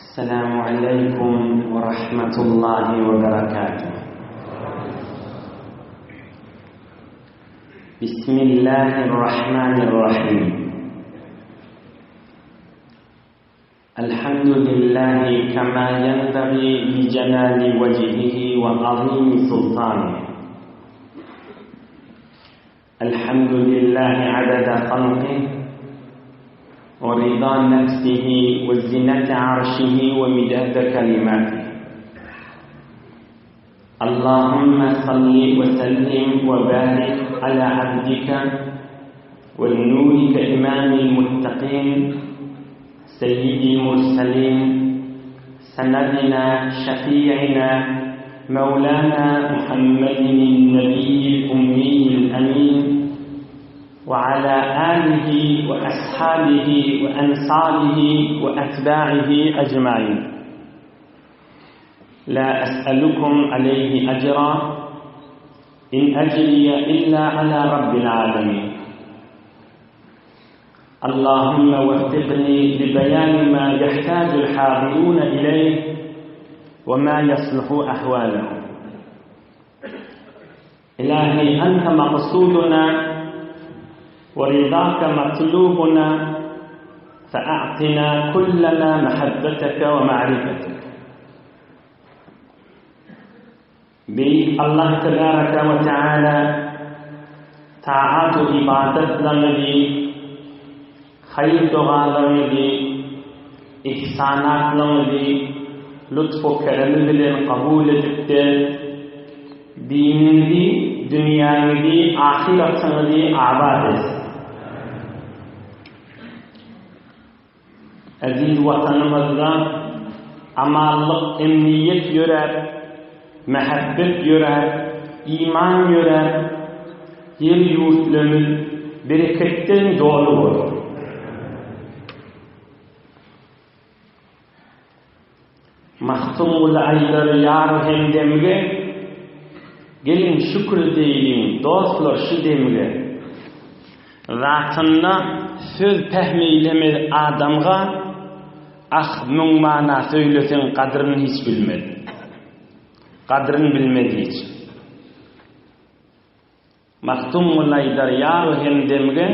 السلام عليكم ورحمة الله وبركاته. بسم الله الرحمن الرحيم. الحمد لله كما ينبغي لجلال وجهه وعظيم سلطانه. الحمد لله عدد خلقه ورضا نفسه وزنة عرشه ومداد كلماته. اللهم صل وسلم وبارك على عبدك والنورك إمام المتقين سيد المرسلين سندنا شفيعنا مولانا محمد النبي الأمي الأمين وعلى آله وأصحابه وأنصاره وأتباعه أجمعين. لا أسألكم عليه أجرا إن أجري إلا على رب العالمين. اللهم وفقني لبيان ما يحتاج الحاضرون إليه وما يصلح أحوالهم. إلهي أنت مقصودنا ورضاك مطلوبنا فأعطنا كلنا محبتك ومعرفتك. بالله تبارك وتعالى طاعات عبادت لنبي خير دعاء لنبي إحسانات لنبي لطف وكرم بلن قبول جبت دين دنيا آخرة عبادت. Aziz vatanımızda amallık, emniyet görer, mehabbet görer, iman görer, yer yurtlarımız bereketten dolu olur. Mahtumul ayları yar hem demge, gelin şükür deyin, dostlar şu demge. Zatında söz pehmeylemez adamga, müň mana söylesen kadrını hiç bilmedi. Kadrını bilmedi hiç. Mahtumul aydar yar hem demge,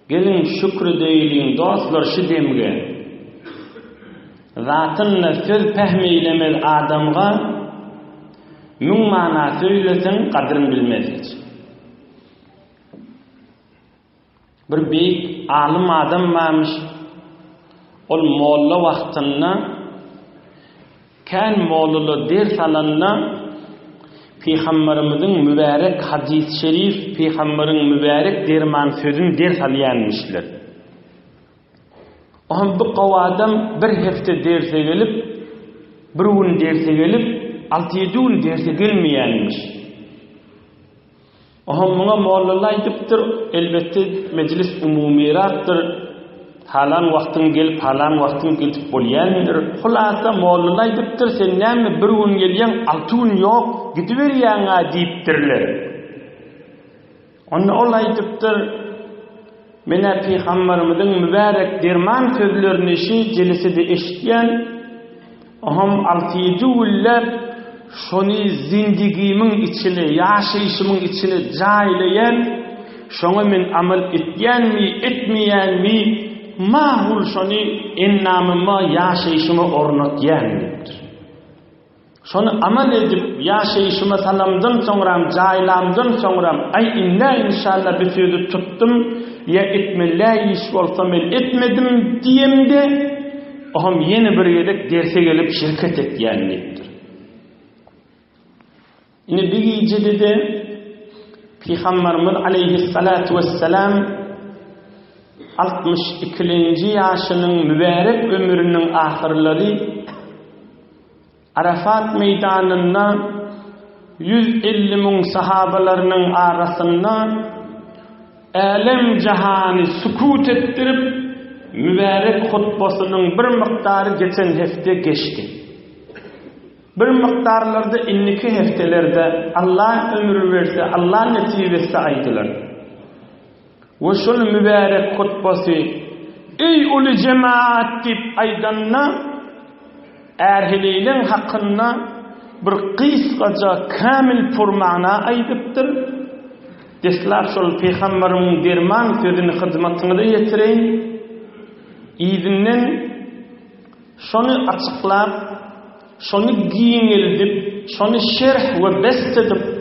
gelin şükür deyin, dostlar şu demge. Zatında söz pehmeylemez adamga, müň mana söylesen kadrını bilmedi hiç. Bir büyük alim adam varmış. Ol molla vaqtında kan mollalı ders alanına Peygamberimizin mübarek hadis şerif, Peygamberin mübarek derman sözün ders alyanmışlar. O bu qavadam bir hafta derse gelip, bir gün derse gelip, 6-7 gün derse gelmeyenmiş. Ohamına mollalar aytıptır, elbette meclis umumirattır. Halan vaqtın gelip, halan vaqtın gelip bolyandır. Hulasa mollalar aytıptır, sen näme bir gün gelýän 6 gün ýok, gidiberýäňa diýipdirler. Onda ol aytıptır, mene Peygamberimizin mübarek derman sözlerini şu jelesede eşitýän, oham 6-7 günler şonu zindigimin içine, yaşayışımın içine caylayan, şonu men amal etyen mi, etmeyen mi, mahul şonu ennamıma, yaşayışıma ornatyandır. Şonu amal edip, yaşayışıma salamdan sonram, caylamdan sonram, ay inna inşallah bir sözü tuttum, ya etmeleyiş olsam el etmedim diyemde, oham yeni bir yedek derse gelip şirket etyenliktir. Yine bir gecede de Peygamberimiz aleyhissalatu vesselam 62. yaşının mübarek ömrünün ahirleri Arafat meydanında 150 bin sahabalarının arasında alem cihanı sükut ettirip mübarek hutbasının bir miktarı geçen hafta geçti. Bir miktarlarda inniki heftelerde Allah ömür verse, Allah nasip etse aydılar. Ve şol mübarek hutbası ey ulu cemaat dip aydanna erhiliğin hakkında bir kıyskaca kamil purmana aydıptır. Desler şol Peygamber'in derman sözünü hizmetine de yetireyin. İzinden şonu açıklap, şonu giyineldip, şonu şerh ve best edip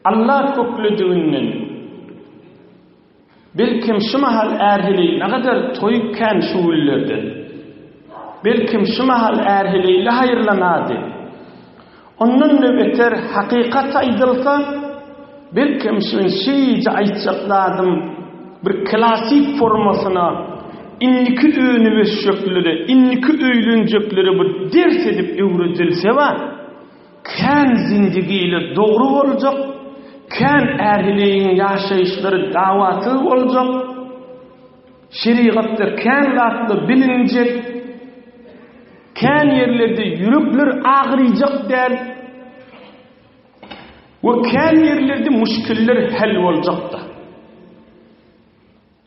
Allah köklüdüğünden belkim şu mahal erhili ne kadar toyukken şuullerdi. Belkim şu mahal erhiliyle hayırlanadı. Onun nöbeter hakikat aydılsa belkim şun şeyce aytçakladım bir klasik formasına inniki öğünü şöklüleri, inniki öylüncökleri bu ders edip öğretilse var. Kän zindigiyle doğru olacak, kän erhiliğin yaşayışları davatı olacak, şeriatta kän latlı bilinecek, kän yerlerde yürekler ağrıyacak der ve kän yerlerde müşkiller hal olacak da.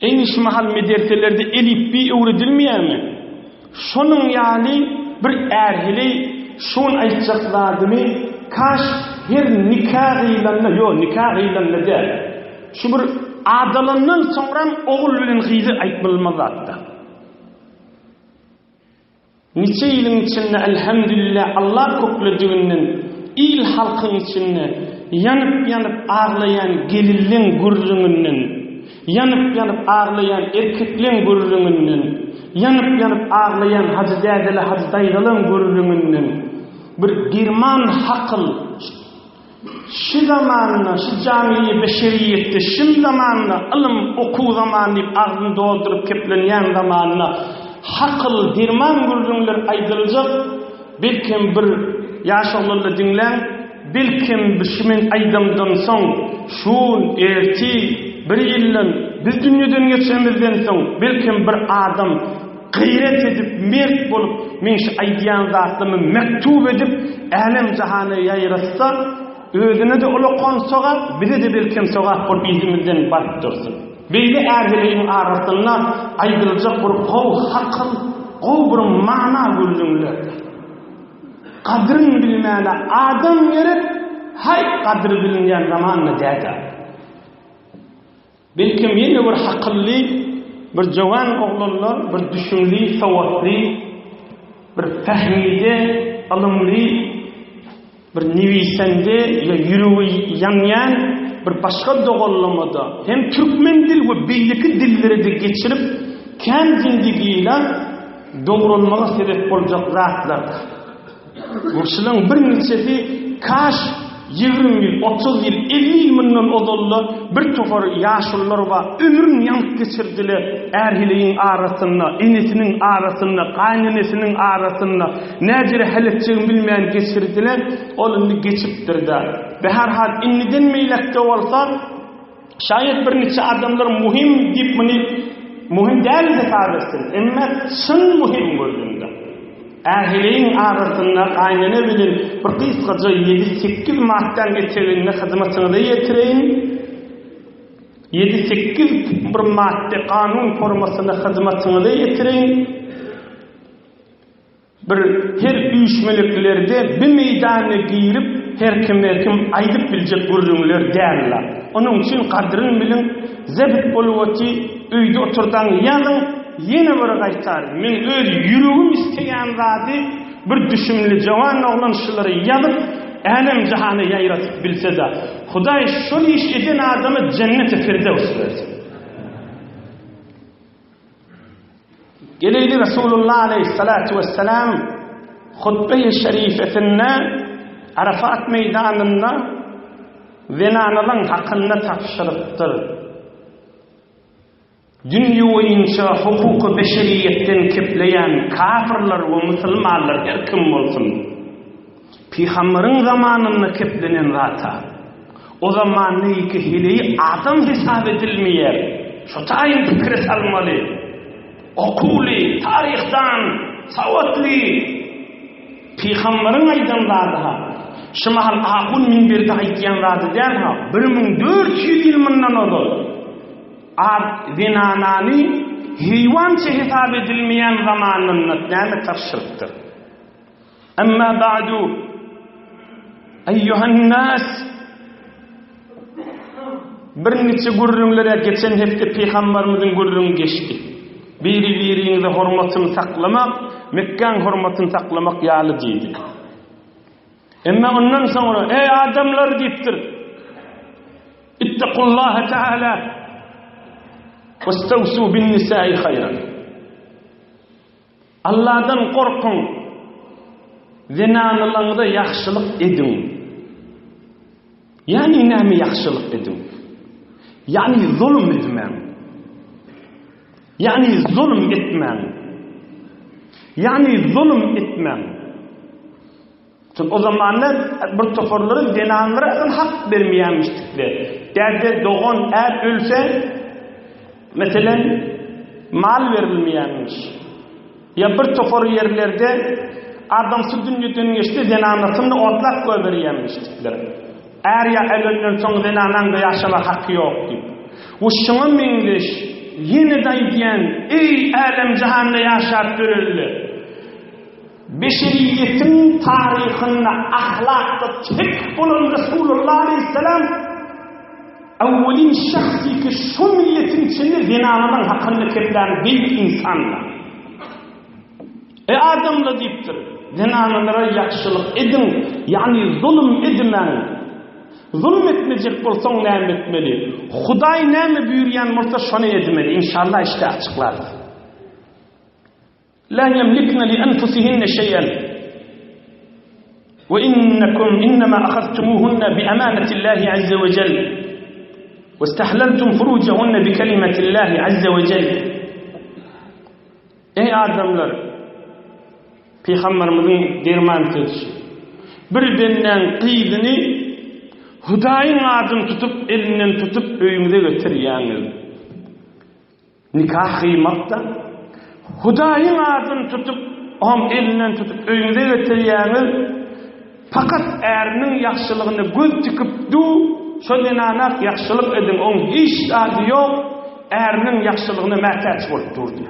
Eniş mahal medreselerde elif bir öğretilmeyen mi? Şunun yani bir erhili şun aytacaklardı mı? Kaş her nikah ilanla, yok nikah ilanla der. Şu bir adalandan sonra oğul bilen gıydı aytmılmazattı. Nice yılın içinde elhamdülillah Allah köklüdüğünden il halkın içinde yanıp ağlayan gelilin gurrunundan, yanıp ağlayan erkeklerin gurrunundan, yanıp ağlayan hacı dədeli hacı dayıdalın gurrunundan bir girman hakıl şu zamanla, şu camiyi beşeriyette, şu zamanla ılım oku zamanı ağzını doldurup keplenyen zamanla hakıl dirman gurrunlar aydılacak. Belkim bir yaşallarla dinlen, belkim bir şimin aydamdan son şun erti bir yılın biz dünyadan geçemizden son belkim bir adam gayret edip mert bolup men şu aydiyan zatını mektub edip alem cahana yayrasa özüne de uluqon soğa bize de belkim soğa bolup izimizden barıp dursun. Beyle erhiliğin arasına aydılacak bir kov hakıl, kov bir mana gülünler. Kadrın bilmeyene adam yerip hay kadri bilinmeyen zamanla dede. Belkim yine bir hakıllı, bir cavan oğlanlar, bir düşünlü, savatlı, bir fehmide, alımlı, bir nivisende ya yürüyü yanyan bir başka doğallamada hem Türkmen dil ve beyleki dilleri de geçirip kendi zindigiyle doğrulmağa sebep olacak zatlar. Bu şunun bir neçesi kaş 20 yıl, 30 yıl, 50 yıl bundan odollu bir tofar yaşlılar var. Ömrün yanıp geçirdiler erhiliğin arasında, inesinin arasında, kaynenesinin arasında. Necere halledeceğini bilmeyen geçirdiler. Onu geçiptir de. Ve her hal inniden meylekte olsa şayet bir neçe adamlar muhim deyip bunu muhim değil de tabisin. Ama sın muhim gördüğünde. Erhiliğin arasında kaynene bilin bir kıyskaca 7-8 Mart'tan geçerildiğinde hizmetine de yetireyin. 7-8 bir madde kanun formasına hizmetine de yetireyin. Bir her uyuşmeliklerde bir meydana girip her kim aydıp bilecek gurrunlar derler. Onun için kadrin bilin zebit boluvati öyde oturdan yanın yine bir gaytar. Men öz yüreğim isteyen zadi bir düşünmeli cavan oğlan şuları yanıp alem cihanı yayratıp bilse de Huday şu iş eden adamı cennete firdevs versin. Geleydi Resulullah aleyhissalatu vesselam hutbe-i şerifetinde Arafat meydanında zinanalın hakkında tafşırıptır. Dünya boyunca hukuku beşeriyetten kepleyen kafirler ve Müslümanlar her kim olsun Peygamberin zamanında keplenen zata o zaman neyki hileyi adam hesap edilmeyer şu tayin fikri salmalı okuli, tarihtan savatlı Peygamberin aydan daha şu mahal ağun minbirde aydiyan radı der ha 1400 ilminden olur zinanani heyvanca hesap edilmeyen zamanında neme tarşırıktır. Amma ba'du. Eyyuhan nas. Bir neçe gurrunlara geçen hepde Peygamberimizin gurrun geçti. Biri-biriňizi hormatyny saklamak, Mekkeň hormatyny saklamak ýaly diýdi. Emma ondan sonra ey adamlar diýipdir. İttaqullaha Teala wastawsu bin nisa'i hayran. Allah'dan korkun. Zinanylaryňyza ýaxşylyk edin. Yani näme ýaxşylyk edin? Yani zulm etmeň. Yani zulm etmeň. Yani zulm etmeň. Çünkü o zamanlar bir toporları zinanylara hak bermeýänmişlikler. Derde doğan ölse mesela mal verilmeýänmiş. Ya bir topor yerlerde adamsy dünýeden geçti zinanysyny otlak goýberýänmişlikler. Ya ölünden soň zinanyň ýaşama hakkı ýok diýip. Bu şoňa meňleş ýene diýen ey alem jahanda ýaşap döreler. Beşeriyetin tarihinde ahlakta tek bulan Resulullah Aleyhisselam evvelin şahsi ki şu milletin içinde zinanının hakkını kedilen bir insanla. Adamla deyiptir. Zinanlara yakşılık edin. Yani zulüm edinmen. Zulüm etmeyecek bolsaň näme etmeli? Hudaý näme buyurýan bolsa şonu edmeli. İnşallah işte açıklar. لا يملكن لأنفسهن شيئا وإنكم إنما أخذتموهن بأمانة الله عز وجل واستحللتم فروجهن بكلمة الله عز وجل. Ey adamlar, Peygamberimizin derman sözü. Bir-birinden kıydıni Hudaýyň adyny tutup, elinden tutup öýüňize götürýäňiz. Nikah kıymakda Hudaýyň adyny tutup, elinden tutup öýüňize götürýäňiz. Fakat eriniň ýaxşylygyny göz tüküp şo denanak ýaxşylyk edin, oň hiç ady ýok, eriniň ýaxşylygyny mätäç bolup durdy.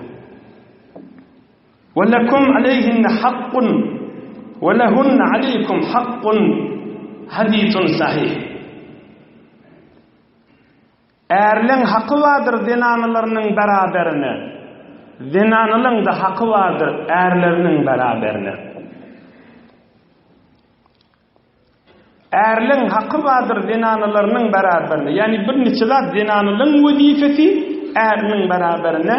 وَلَكُمْ عَلَيْهِنَّ حَقٌّ وَلَهُنَّ عَلَيْكُمْ حَقٌّ حَدِيثٌ صحيح. Erliň haqqy bardyr zinanylarynyň beraberine. Zinanylyň da haqqy bardyr erleriniň beraberine. Erliň haqqy bardyr zinanylarynyň beraberine. Yani bir neçe zat zinanylyň wezifesi erliň beraberine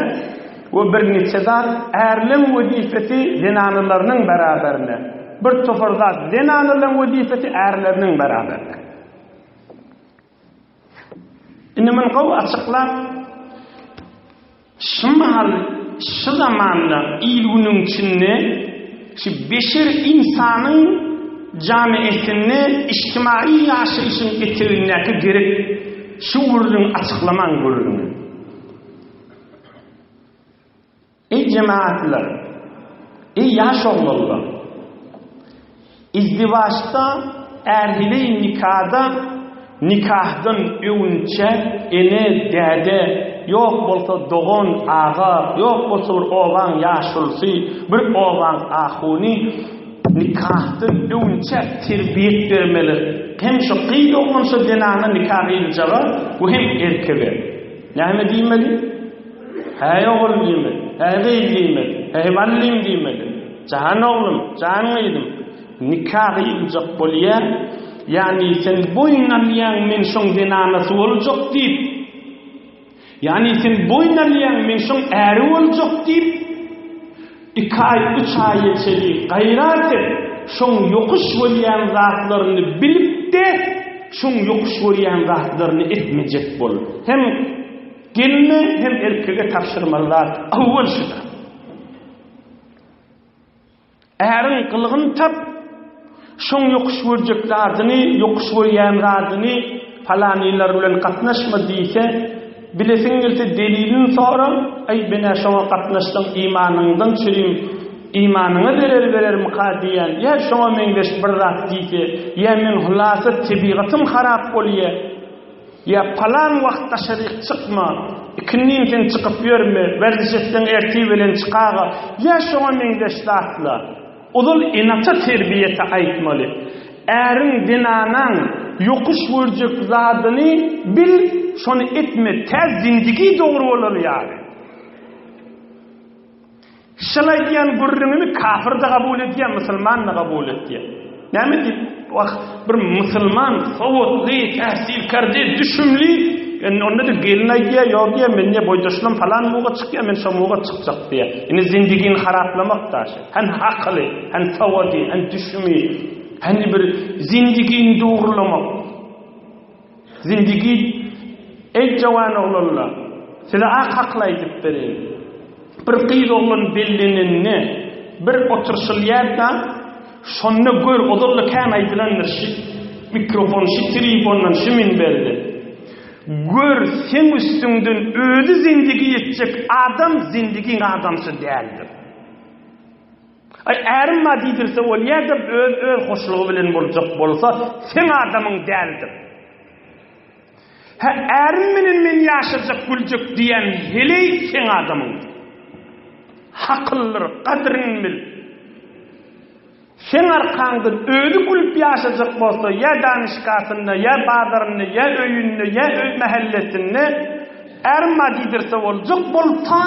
we bir neçe zat erliň wezifesi zinanylarynyň beraberine. Bir topar zat zinanylyň wezifesi erleriniň beraberine. Indi men gowy açyklap şu zamanda ilgünün içinde şu beşer insanın camiiyetini içtimai yaşayışın getirilmesi gerek şu urun açıklaman gururunu. Ey cemaatler, ey yaş oğullar, izdivaçta erhile-i nikahda nikahdan öňçe ene däde yok bolsa doğan ağa yok bolsa bir oğlan ýaşulsy bir oğlan ahuny nikahdan öňçe terbiyet bermeli. Hem şu qyýdy olmansa denany nikah edilýär we hem erkege. Näme diýmeli? Hey oğul diýmeli, hey diýmeli, hey mallim diýmeli. Can oğlum, can edim. Nikah edilýär bolýar. Yani sen boyunalyan men şoň zinanasy boljak diýip. Yani sen boyunalyan men şoň äri boljak diýip. 2 ay 3 ay geçeli gayrat edip şoň ýokuş bolýan zatlaryny bilip de şoň ýokuş bolýan zatlaryny etmejek bol. Hem gelme hem erkege tapşyrmalar awwal şuda. Äriň kılygyn tap şoň ýokuş bolýak zatyny, ýokuş bolýan zatyny falanylar bilen gatnaşma diýse, bilesiň gelse delilin soram, ay bena şoňa gatnaşdyň imanyňdan çürim, imanyňa berer mukadiýan, ýa şoňa meňdeş bir zat diýse, ýa men hulasy tebigatym harap bolýar, ýa falan wagtda şerik çykma, ikinniňden çykyp ýörme, berdijetden erti bilen çykaga, ýa şoňa meňdeş zatlar. Odol enata terbiyeti aytmaly. Ärin dinanan yokuş wörjek zadyny bil, şonu etme, täz zindigi dogry bolar ýaly. Şalay diýen gurrüňi kafir da kabul etýän, musulman da kabul etýän. Näme diýip bir musulman sowatly, täsirkardy, düşümli, onda da gelin aýdýar, ýok diýär, men ne boýdaşlym falan muga çykýar, men şo muga çykjak diýär. Ine zindigini haraplamak daşy. Hem hakly, hem sowatly, hem düşümli, hem bir zindigini dogurlamak. Zindigi ey jawan oglanlar, size hakly aýdyp berin. Bir kıyız oğlun bellinini bir oturşulýarda şonu gör, odurlu kän aýdylanlar mikrofon şu tripondan şu minberdi. Gör, sen üstünden ödü zindigi yetjek adam zindigin adamsy däldir. Ärim ma diýdirse ol ýerde öz hoşlugy bilen boljak bolsa sen adamyň däldir. Ärim menen men ýaşajak güljek diýen heley sen adamyň. Hakıllar, kadrin bil. Sen arkandan öýdi gülüp ýaşajak bolsa, ya danışgasyny, ya bazaryny, ya öýünni, ya öý mahallesini erma diýdirse boljak bolsa,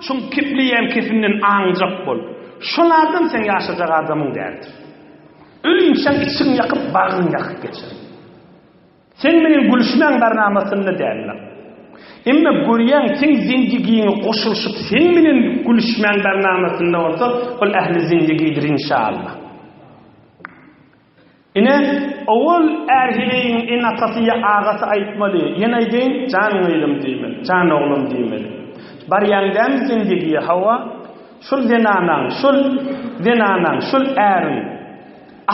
şoň kipliýän kefinden aňjak bol. Şolardan sen ýaşajak adamyň däldir. Ölünçän içiň ýakyp, bagyň ýakyp geçer. Sen menen gülüşmän barnamasyny däldir. Emme görýän sen zindigini goşulşyp sen bilen gülüşmän barnamasynda bolsa, ol ähli zindigidir inşallah. Ine owul erhileyin enatasyya agasy aýtmaly. Ýene aýdyn, jan oýlum diýmeli, jan oglum diýmeli. Barýandan zindigi hawa, şol denanan, şol ärin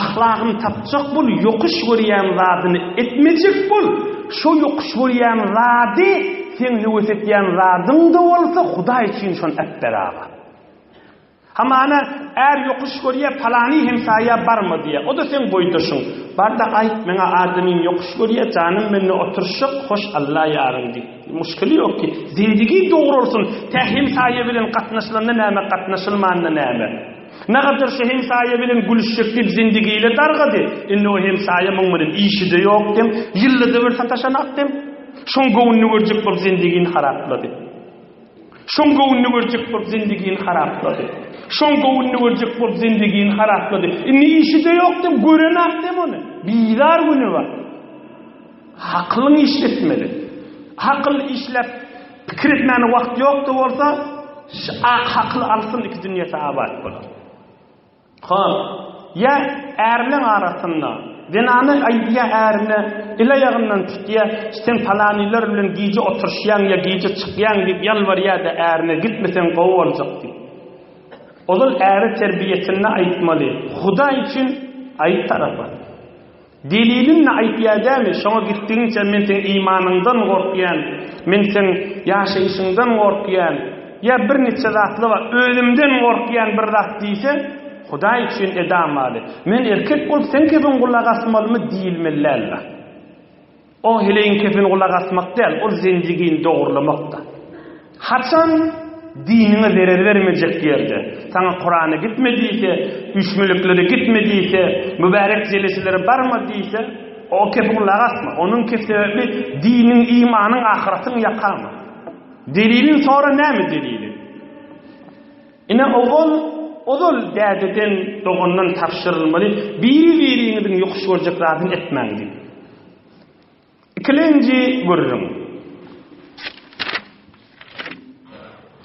ahlagyny tapjak bol, yokuş görýän zadyny etmejek bol. Şo yokuş görýän zady sen hüwes etýän zadyňda bolsa, Hudaý üçin şonu etberaga. Hamana er yokuş görýär palany hemsaýa barmy diýe. O da sen boýdaşyň. Barda aýt, meňe adamym yokuş görýär, janym meni oturşyk, hoş Allah ýaryn diýip. Muşkili ýok ki, zindigi dogry bolsun. Tä hemsaýa bilen gatnaşylanda näme, gatnaşylmanda näme. Nägadar şu hemsaýa bilen gülüşjek dip zindigiyle dargady. Indi o hemsaýa muň bilen işi de ýok dem, ýyllyda bir sataşanak dem. Şoňga ünni görjek bolup zindigini haraplady. Şoňga ünni görjek bolup zindigini haraplady. Şoňga ünni görjek bolup zindigini haraplady. Indi işi de ýok dem, görenak dem ony. Bilar güni bar. Haklyny işletmeli. Hakly işlep pikir etmäne wagt ýokdy bolsa, hakly alsyn iki dünýä sabat bolar. Ya erliň arasynda denany aýdýa ärini ila ýagyndan tutýa, sen palanylar bilen giýje oturşýan ya giýje çykýan diýip ýalbarýa-da ärini gitmesen gowy boljak diýip. Ol äri terbiýetini aýtmaly. Hudaý üçin aýt tarapy. Delilinle aýtýadamy, şoňa gitdiňçe men sen imanyňdan gorkýan, men sen ýaşaýyşyňdan gorkýan, ya bir neçe zatly we ölümden gorkýan bir zat diýse, Hudaý üçin edamaly. Men erkek bolup sen kepin gulak asmalymy diýilmeli. O heleň kepin gulak asmak däl, ol zindigini dogurlamakda. Haçan dinine zerer vermejek ýerde. Sana Kur'any gitmediyse, üçmülükleri gitmediyse, mübarek jelesileri barmy diýse, o kepin gulak asma. Onuň kesebi dinin, imanyň, ahiretin ýakamy. Delilin sonra näme delili? Ine Odol dädeden dogondan tapşyrylmaly, biri-biriňiň ýokuş görjek zadyny etmäňdi. Ikilenji görürüm.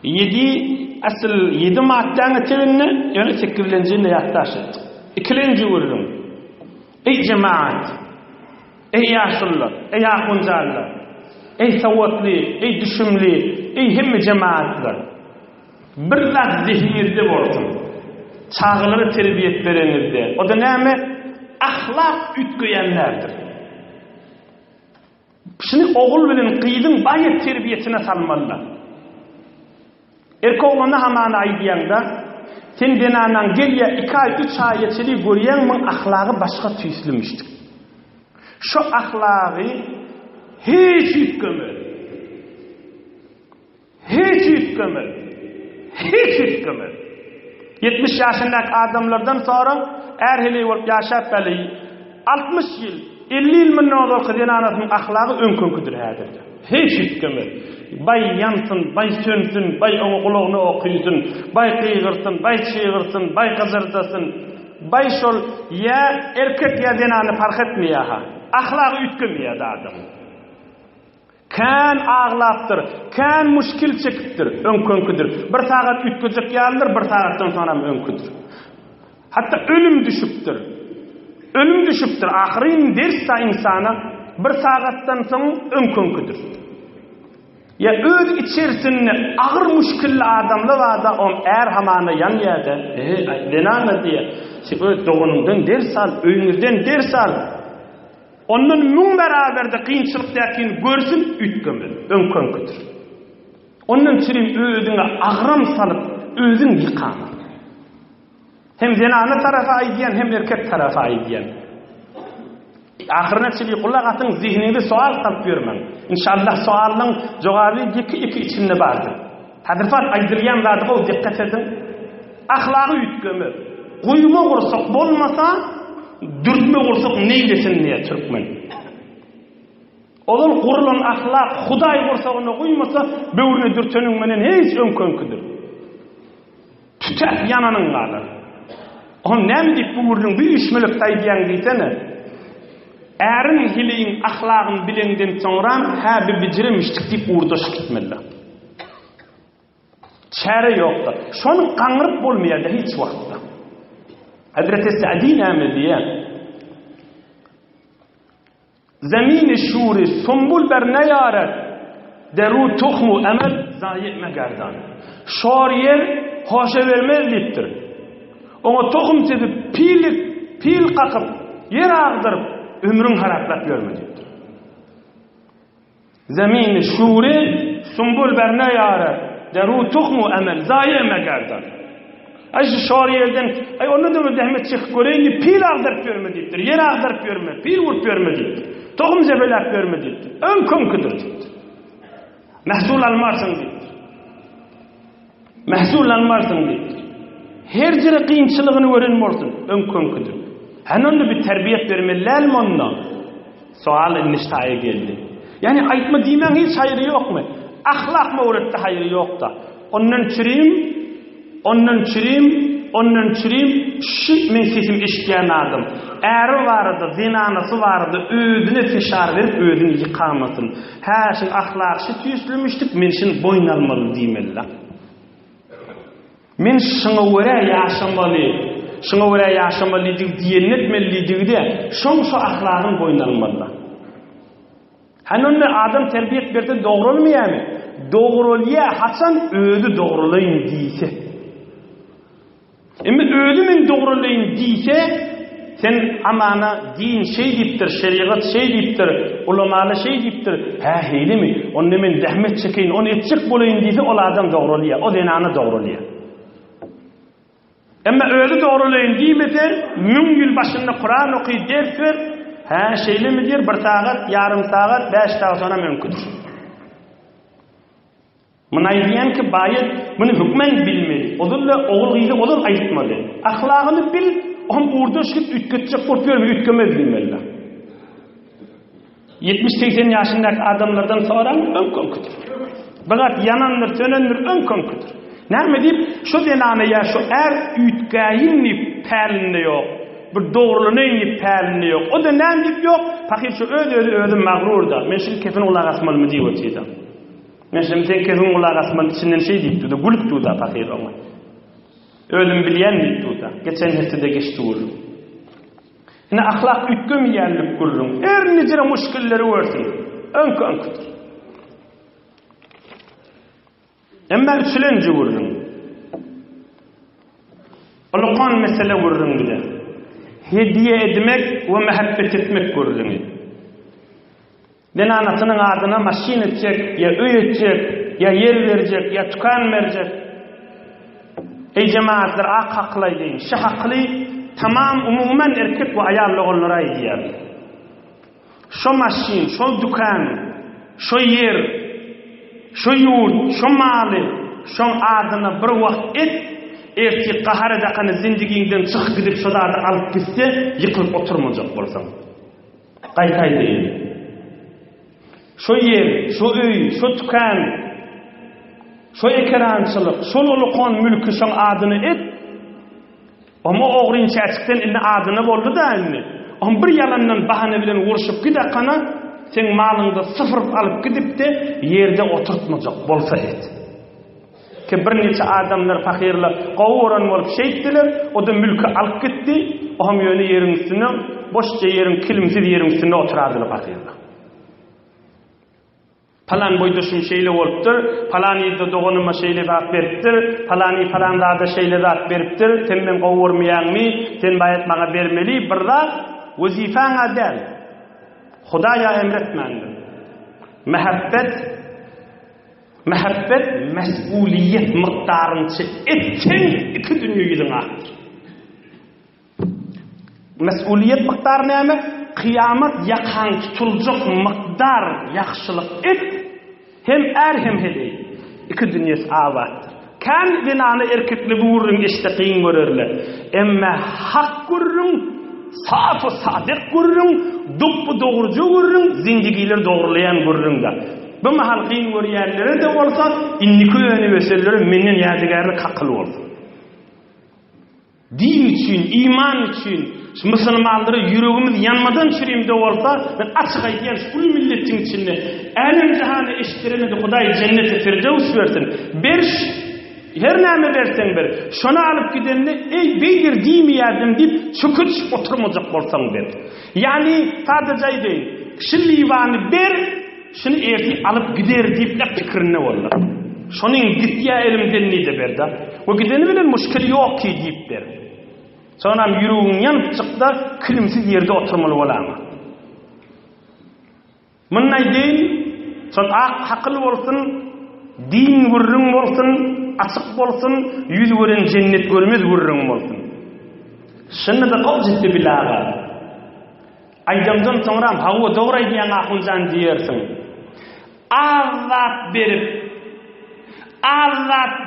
7 maddeň etini ýöne 8-nji ýatdaşy. Ikilenji görürüm. Ey jemaat, ey ýaşullar, ey akunjallar, ey sowatly, ey düşümli, ey hemme jemaatlar. Bir zat zihirde bolsun. Çağılary terbiýet berenirdi. O da näme? Ahlak ütgeýänlerdir. Şunu ogul bilen gyýdyň baýat terbiýetine salmalylar. Erkoguna hamana aýdýanda, sen denanan gelýä 2 ay 3 ay ýetili görýänmiň ahlagy başga tüýsülmüşdi. Şu ahlagy hiç ütgemel. 70 yaşındaki adamlardan sonra erhili olup yaşap beli 60 yıl 50 yıl mı ne olur ki denanatın ahlakı önkönküdür häzirde. Hiç ütkemi. Bay yansın, bay sönsün, bay onu kulağını okuysun, bay kıygırsın, bay çığırsın, bay kızırtasın. Bay şol ya erkek ya denanı fark etmiyor ha. Ahlakı ütkemiyor da adam. Kan ağlaptır, kan muşkil çekiptir, önkönküdür. Bir saat ütkücük yaldır, bir saattan sonra önküdür. Hatta ölüm düşüptür. Ölüm düşüptür. Ahirin dersa insana bir saattan sonra önkönküdür. Ya öz içerisinde ağır muşkilli adamlı vada on hamana yan yerde. Denana diye. Öz doğunundan ders al, öyünüzden ders al. Onun mün beraberde kıyınçılıktakin görsün, ütkümü, önkönküdür. Onun için özüne ağram salıp, özün yıkama. Hem zenanı tarafa aydiyen, hem erkek tarafa aydiyen. Ahirine çili kulak atın, zihninde sual kalıp görmem. İnşallah sualın cevabı iki içinde vardır. Hadirfat aydırıyan vardı, o dikkat edin. Ahlakı ütkümü. Kuyma kursak bolmasa, dürtme kursak neylesin diye Türkmen. Onun kurulan ahlak, Huday kursak onu kuymasa, böğrüne dürtönün menen hiç önkönküdür. Tütet yananın kalır. On nem deyip bu vurun bir işmelik daydiyan deysene. Erin hileyin ahlakın bilenden sonra ha bir biciremiştik deyip uğurdaş gitmeli. Çare yoktu. Şonun kanırıp bolmayardı hiç vakitte. Hazreti Sa'di nami diye Zemin-i şuri sumbul ber neyaret deru tuhmu emel zayi megardan. Şor yer hoşa vermez deyiptir. Ona tohum sedip pil kakıp yer ağdırıp ömrün haraplap görme deyiptir. Zemin-i şuri sumbul ber neyaret deru tuhmu emel zayi megardan. Ayşe şoriyelden ay onu da zahmet çık göreyni pil ağdırıp görme deyiptir. Yer ağdırıp görme, pil vurup görme deyiptir. Tohum zebelap görme deyiptir. Önkönküdür deyiptir. Mahsul almarsın deyiptir. Mahsul almarsın deyiptir. Her jere kıyınçılığını öğrenmorsun. Önkönküdür. Hanonda bir terbiyet vermeliler mi onunla? Sual niştaya geldi. Yani aytma deymen hiç hayırı yok mu? Ahlak mı öğretti hayırı yok da. Ondan çürüyüm, şu men sesim eşitleyen adım. Eri vardı, zinanası vardı, ödüne fişar verip ödünü yıkamasın. Her şey ahlak şu tüyüslümüştük, men şimdi boyun almalı deymeli. Men şuna göre yaşamalı diyen etmeli de, şu ahlakın boyun almalı. Hanonda adam terbiyet verdi doğru olmuyor mu? Doğruluya hasan ödü doğrulayın deyse. Ama ödümün doğrulayın deyse, sen amana din şey deyiptir, şeriat şey deyiptir, ulamalı şey deyiptir. Ha heyli mi? Onu men zahmet çekeyin, onu etçik bolayın deyse, o adam doğruluya, o denanı doğruluya. Ama ödü doğrulayın deymese, müngül başında Kur'an okuyup ders ver, ha şeyli mi der, bir saat, yarım saat, 5 saat sonra mümkündür. Mınaydiyen ki bayit bunu hükmen bilmeli. Odulla oğul giydi, odun ayıtmalı. Ahlakını bil, on uğurda şıkıp ütketecek korkuyor ve ütkemez bilmeli. 70-80 yaşındaki adamlardan sonra önkönküdür. Fakat yanandır, sönendir, önkönküdür. Ne deyip, şu denanı ya, şu ütkayinli perlinde yok. Bir doğruluğunun perlinde yok. O da ne deyip yok, fakir şu ödü mağrurda. Men şimdi kefin ulaq asmalı mı deyip öteydim. Men şimdi sen kezin ulaq asmanın içinden şey deyip tuda, gülüp tuda fakir ona. Ölüm bileyen deyip tuda. Geçen hepsi de geçti olur. Yine ahlak ütküm yerlik kurulun. Nicire muşkilleri versin. Önkönküdür. Ama üçüncü vurun. Ulukan mesele vurun bile. Hediye etmek ve mehabbet etmek vurun. Denanasının adına maşin edecek, ya öy edecek, ya yer verecek, ya tükan verecek. Ey cemaatler, ak haklı deyin. Şu haklı tamam umumen erkek ve ayarlı olanlara ediyor. Şu maşin, şu dükkan, şu yer, şu yurt, şu mali, şu adına bir vakit et, erti qahar edaqanı zindiginden çıkıp gidip şodada alıp gitse yıkılıp oturmayacak bolsaň. Qaytay deyin. Şo yer, şo öy, şo tukan, şo ekrançılık, şol ulukon mülkü şoň adyny et. Ama oğrun çäçikden indi adyny boldy da indi. Ama bir yalandan bahane bilen uruşup gidaqana sen malyňdy sıfır alıp gidip de yerde oturtmajak bolsa et. Ki bir neçe adamlar fakirler qowuran bolup şeýtdiler, o da mülkü alıp gitdi. Ohm ýöne ýeriň üstüne, boşça ýeriň kilimsiz ýeriň üstüne oturadylar fakirler. Falan boýdaşym şeýle bolupdyr, falan ýerde doganyma şeýle zat beripdir, falan zada şeýle zat beripdir. Sen men qowurmaýanmy, sen baýat maňa bermeli, birda wazifaň adal. Hudaýa emretmändir. Mehabbet mesuliyet miktarınçı etken iki dünya yüzün ahdır. Mesuliyet miktarı näme? Kıyamet yakan tutulacak miktar yaxşılık et hem hem hedey. İki dünyası avattır. Kan binanı erkekli buurun işteqin görürler. Emme hak görürün, safı sadık görürün, duppu doğrucu görürün, zindigiler doğrulayan görürün da. Bu mahalqin görýänleri de bolsa, inniki öňe weselleri menden ýadygarlyk hakly bolsun. Din üçin, iman üçin, musulmanlary ýüregimiz yanmadan çürümde bolsa, ben açyk aýdýan şu milletiň içinde älim jahany eşdirmedi, Hudaý jennete firdevs bersin. Her näme berseň ber. Şonu alyp gidenni, ey beýdir diýmeýärdim diýip çöküç oturmajak bolsaň ber. Ýani sadece aýdyn, şilliwany ber, şunu erti alıp gider deyip de pikirine bollar. Şonuň gitýä elimden nide berdi. O gideni bilen müşkil ýok ki deyip ber. Sonam ýüregiň ýanyp çykda kilimsiz ýerde oturmaly bolama. Munda aýdyn, son hakly bolsun, din gurrun bolsun, açyk bolsun, ýüz gören cennet görmez gurrun bolsun. Şunu da gowjitdi bilaga. Aýdamdan soňram hawa dogry diýen ahunjan diýersiň. Azat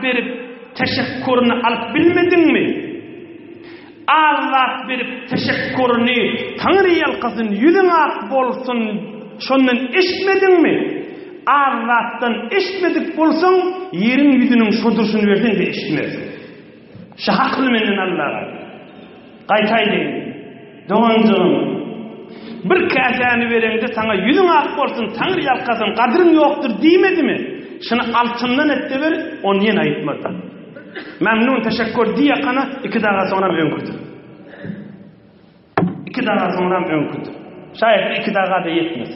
berip teşekkürünü alıp bilmedinmi? Azat berip teşekkürünü Tanrı ýalkasyn ýüzüň ak bolsun, şondan eşitmedinmi? Azatdan eşitmedik bolsaň, ýeriň ýüzüniň şodurşuny bersen de eşitmezsin. Şahakly menden Allah'a. Qaytay deyin. Doňanjym bir käsäni berende sana ýüzüň ak bolsun, Tanrı ýalkasyn gadryň ýokdur diýmedimi? Şunu altından etdi ber, onu ýene aýtmady. Memnun teşekkür diýakana 2 daga soňra öňküdü. 2 daga soňra öňküdü. Şaýat 2 daga da ýetmez.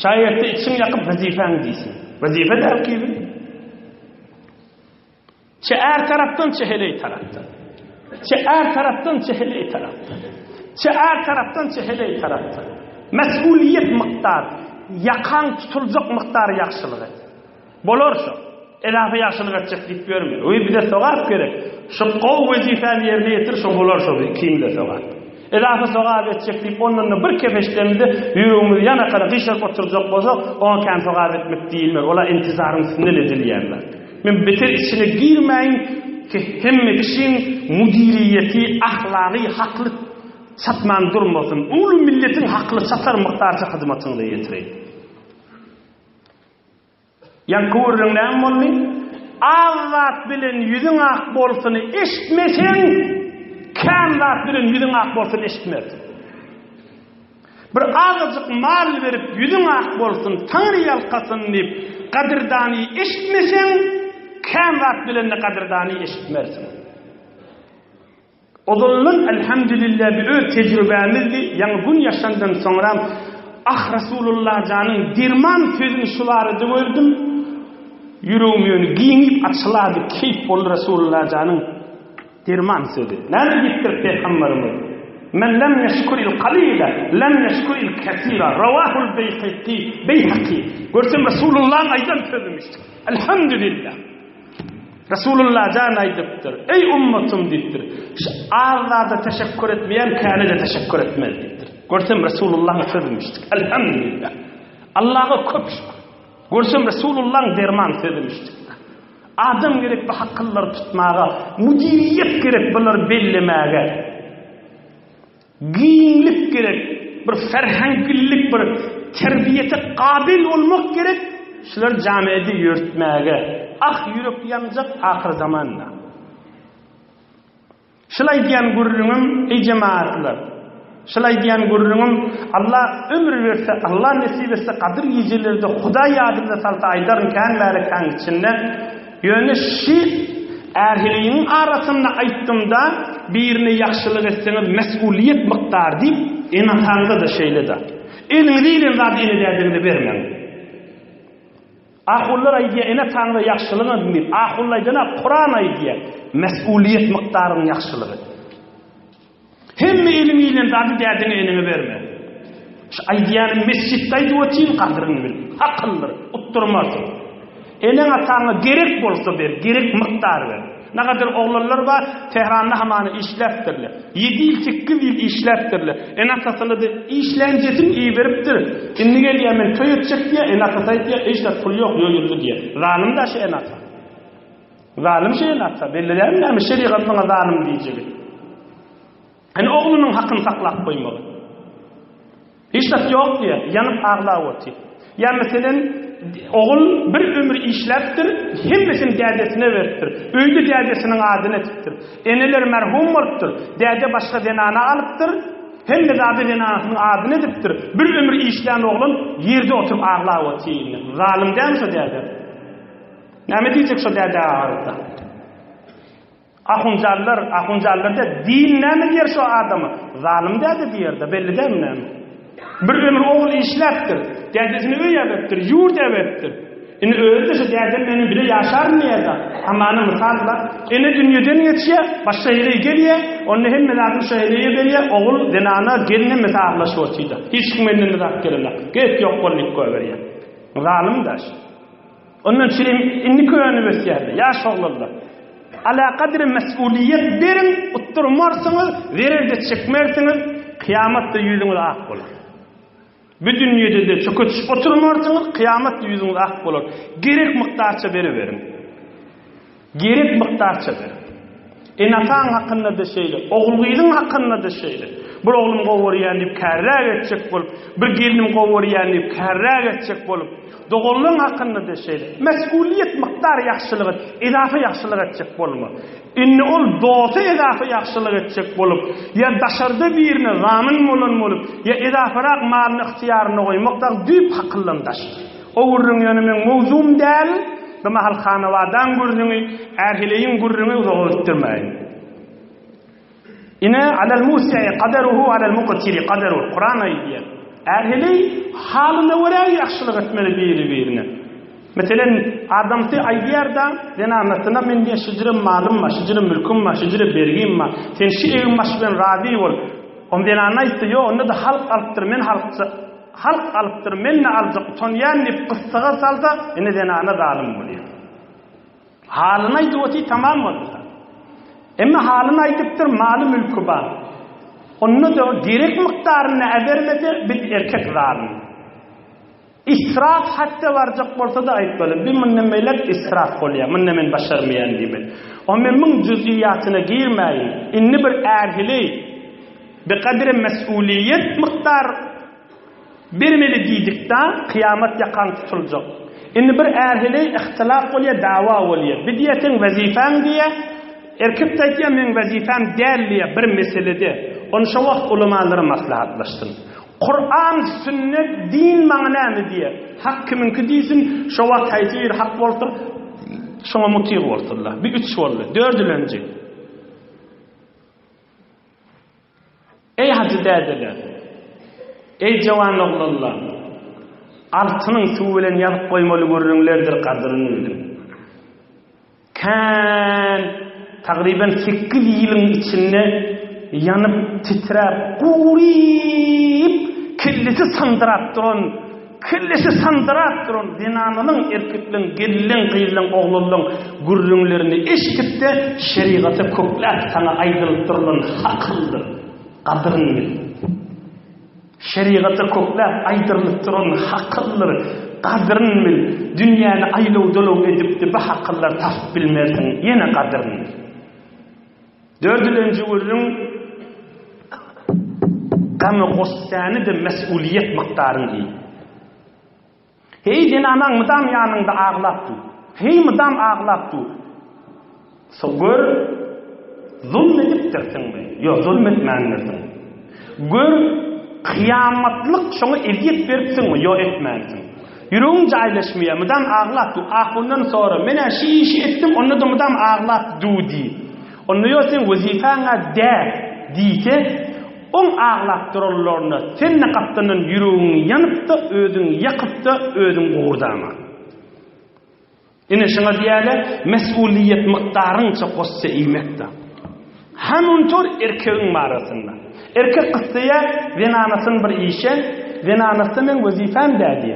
Şaýatda içiň ýakyp wazifaň diýsin. Wazifa derkibi. Çär tarapdan çeheley tarapdan. Çär tarapdan çeheley tarapdan. Çär tarapdan çeheley tarapdan. Mesuliyet miktar, yakan tutulacak miktar yaxşılık et. Bolar şu. Elafı yaxşılık etjek diýip berme. Oý bir de sogap gerek. Şu gow wezifany ýerine ýetir, şu bolar şu kim de sogap. Elafı sogap etjek diýip ondan bir kefeşlemde ýüregimiz ýana kada gyshyp oturjak bolsa, oňa kan sogap etmek diýilmer. Ola intizaryň üstünde edilýärler. Men beter içine girmeyin ki hemme kişinin mudiriyeti, ahlaki, haklı satman durmasın. Ulu milletin haklı satar miktarca hizmetini yetireyim. Yani kuvurun ne olmalı? Azat bilen yüzün ak bolsunu eşitmesen, kâmzat bilen yüzün ak bolsunu eşitmez. Bir azıcık mal verip yüzün ak bolsun, Tanrı yalkasın deyip kadirdanı eşitmesen, kâmzat bilen de kadirdanı eşitmersin. Odullun elhamdülillah bir öz tecrübemizdi. Yani gün yaşandan sonra Resulullah canın dirman sözünü şuları gördüm. Yüreğim yönü giyinip açıladı. Keyif oldu Resulullah canın dirman sözü. Nerede gittir Peygamberimiz? Men lem yeşkuril qalila, lem yeşkuril kesira. Ravahul Beyhaqi. Görsem Resulullah'ın aydan sözümüştür. Elhamdülillah. Resulullah can aydıptır. Ey ummatum deyiptir. Allah'a teşekkür etmeyen kâne de teşekkür etmez deyiptir. Görsem Resulullah'ın sözümüştür. Elhamdülillah. Allah'a köp şükür. Görsem Resulullah'ın derman sözümüştür. Adam gerek bu hakkılları tutmağa, müdiriyet gerek bunları bellemeye, giyinlik gerek, bir ferhangillik, bir terbiyete kabil olmak gerek, şular camiyede yürütmeye, yürek yanacak ahir zamanla. Şulay diyen gurrunum, ey cemaatlar, şulay diyen gurrunum, Allah ömür verse, Allah nesip etse, kadir gecelerinde Huda yadında salta aydarın kan veri kan içinde, yönü erhiliğinin arasında ayttımda, birine yakşılık etseniz mesuliyet miktar deyip, enatanda da şeyle de. Elini değilin zaten eni derdini vermeyin. Ahullar aydiye enatanda yakşılığını dinleyip, ahullar dena Kur'an aydiye, mesuliyet miktarının yakşılığı. Hemme elini zaten derdini enini verme. Şu aydiyanın mescittaydı o için kadrini bil. Akılları, utturmasın. Enen atağına gerek bolsa ver, gerek miktar ver. Ne kadar oğlanlar var, Tehran'da hamanı işleptirli. 7 yıl 8 yıl işleptirli. En atasını da işlencesin iyi veriptir. Şimdi gel yemin köy edecek diye, en atasaydı diye, işte pul yok, yoyuldu diye. Zalim da en ata. Zalim en ata. Belli değil mi? Şeriatına zalim diyecek. Hani oğlunun hakkını saklap koymalı. İşte yok diye, yanıp ağla oti. Ya mesela oğul bir ömür işleptir, hemmesini dədesine veriptir. Öydü dədesinin adını etiptir. Eneler merhum oluptur. Dede başka denana alıptır. Hem de zaten denanasının adını ediptir. Bir ömür işleyen oğlun yerde oturup ağla otiyini. Zalim değil mi şu dede? Ne diyecek şu dede ağırda? Ahuncarlar da din ne mi diyor şu adamı? Zalim dede diyor da belli değil mi? Bir ömür oğul işleptir. Dədesini öýäbepdir, yurt äbepdir. Ine öldü şu dədem meni bile yaşar mıydı? Amanı misalla. Ine dünyadan geçiye, başka yere geliye, onu hem melatın şehireye geliye, oğul denana geline mesaflaşıyor çiğde. Hiç kiminin merak gelene. Gerek yok kolik koyveriye. Zalim daş. Onun için inni köyünü besiyerdi. Yaş oğullar. Ala kadri mesuliyet verin, utturmarsınız, verir de çekmersiniz, kıyamatta yüzünüz ak olur. Bir dünyada da çok açıp oturmarsınız, kıyamet yüzünüz ak olur. Gerek miktarça verin. Gerek miktarça verin. Enatan hakkında da şeyle, oğulluğun hakkında da şeyle. Bir oğlum qovuruyan deyip kərrəq etcek bolup, bir gelinim qovuruyan deyip kərrəq etcek bolup, doğulluğun hakkında da şeyle. Mesuliyet miktar yaxşılığı, edafa yaxşılığı etcek bolma. İnni ol doğuta edafa yaxşılığı etcek bolup, ya daşarda birine zamin molun bolup, ya edafarak malını ixtiyarını koymaktan düyüp hakkıllandaş. O gurrun yanımın mevzum değil, bir mahal xanavadan gurrunu, erhileyin gurrunu uzağı ettirmeyin. İne alel musi'i qadaruhu alel muqtiri qadaruhu. Kur'an aydiye. Erhili halına göre yaxşılık etmeli birine. Mesela adamtı aydiyarda denanasına men diye şıcırım malım ma, şıcırım mülküm ma, şıcırım bergim ma. Sen şi evim baş ben radi ol. On denana istiyor, onu da halk alıptır, men halk alıptır, men ne alacak. Tonyan deyip kıstığa salsa, yine denana zalim oluyor. Halına idioti tamam oldu. Ama halını aydıptır, malı mülkü var. Onu da gerek miktarını vermedi, bir erkek zalim. İsraf hatta varacak olsa da ayıp böyle. Bir münnemeyler israf oluyor, münnemen başarmayan gibi. O memnun cüziyatına girmeyin. İnni bir erhili, bir kadri mesuliyet miktar vermeli diyecekten kıyamet yakan tutulacak. İnni bir erhili ihtilaf oluyor, dava oluyor. Bir diyetin vazifen diye, erkek taytiye men vazifam derliye bir meselede onu şu vaqt ulamaları maslahatlaştın. Kur'an, sünnet, din ma'namı diye. Hak kiminki deysin, şu vaqt haytir, hak boltur, şuna mutir bolturlar. Bir 3 oldu, 4 yıl önce. Ey hacı dediler, ey cavan oğlanlar, altının suvilen yapıp koymalı görünlerdir kadrini bilin. Kan takriben 8 yılın içinde yanıp titrep, kurip, kellesi sandırat durun, dinanının erkeklerin, gelin, kıyılın, oğlunun gürrünlerini eşitip de şeriatı kökler sana aydılıp durulun, hakıldır, kadırın bil. Şeriatı kökler aydılıp durun, hakıldır, qadrın bil, dünýäni aýlaw-dolaw edipdi, bu hakyllar tapyp bilmersiň, ýene qadryn. Dördüncü gurrun gamy gossany da mesuliyet mykdaryny. Hey dinanaň mydam ýanynda aglapdy. Hey mydam aglapdy. Sogur zulm edipdirsiňmi? Ýok, zulm etmändirsiň. Gör kıyamatlık şoňa edip beripsiňmi? Ýok, etmänsiň. Ýüregiň jaýlaşmaýar, mydam aglapdy. Ahundan sonra mene şi işi etdim, onda da mydam aglapdy di. Onu ýok sen wezifäňe dä diýse, on aglapdyrlaryny senne gapdynyň ýüregiň ýanypdy, özüň ýakypdy, özüň gowurdama. Ine şoňa diýäle mesuliyet mykdaryňça gossa iýmekde. Hamun tor erkegiň marasynda. Erkek kısaya zenanasın bir işe, zenanası men vazifem dedi.